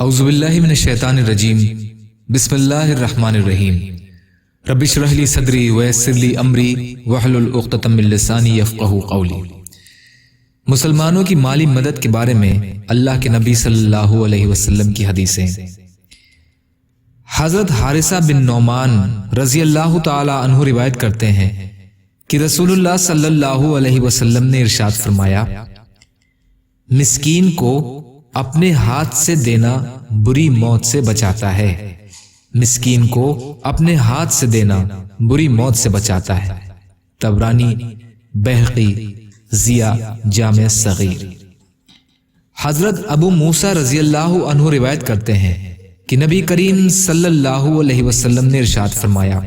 اعوذ باللہ من الشیطان الرجیم بسم اللہ الرحمن الرحیم رب اشرح لی صدری ویسر لی امری واحلل عقدۃ من لسانی یفقہوا قولی۔ مسلمانوں کی مالی مدد کے بارے میں اللہ کے نبی صلی اللہ علیہ وسلم کی حدیثیں۔ حضرت حارثہ بن نعمان رضی اللہ تعالی عنہ روایت کرتے ہیں کہ رسول اللہ صلی اللہ علیہ وسلم نے ارشاد فرمایا، مسکین کو اپنے ہاتھ سے دینا بری موت سے بچاتا ہے، مسکین کو اپنے ہاتھ سے دینا بری موت سے بچاتا ہے۔ طبرانی، بہقی، ضیاء جامع صغیر۔ حضرت ابو موسیٰ رضی اللہ عنہ روایت کرتے ہیں کہ نبی کریم صلی اللہ علیہ وسلم نے ارشاد فرمایا،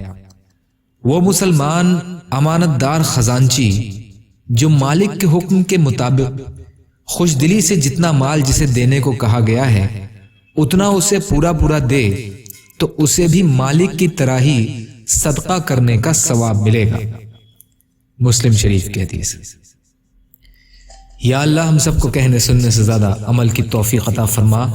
وہ مسلمان امانت دار خزانچی جو مالک کے حکم کے مطابق خوش دلی سے جتنا مال جسے دینے کو کہا گیا ہے اتنا اسے پورا دے تو اسے بھی مالک کی طرح ہی صدقہ کرنے کا ثواب ملے گا۔ مسلم شریف کی حدیث۔ یا اللہ ہم سب کو کہنے سننے سے زیادہ عمل کی توفیق عطا فرما۔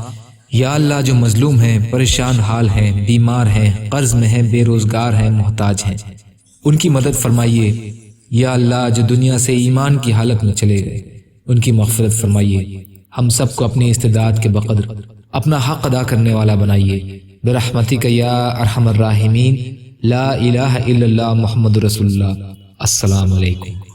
یا اللہ جو مظلوم ہیں، پریشان حال ہیں، بیمار ہیں، قرض میں ہیں، بے روزگار ہیں، محتاج ہیں، ان کی مدد فرمائیے۔ یا اللہ جو دنیا سے ایمان کی حالت میں چلے گئے ان کی مغفرت فرمائیے۔ ہم سب کو اپنی استطاعت کے بقدر اپنا حق ادا کرنے والا بنائیے برحمتک یا ارحم الراحمین۔ لا الہ الا اللہ محمد رسول اللہ۔ السلام علیکم۔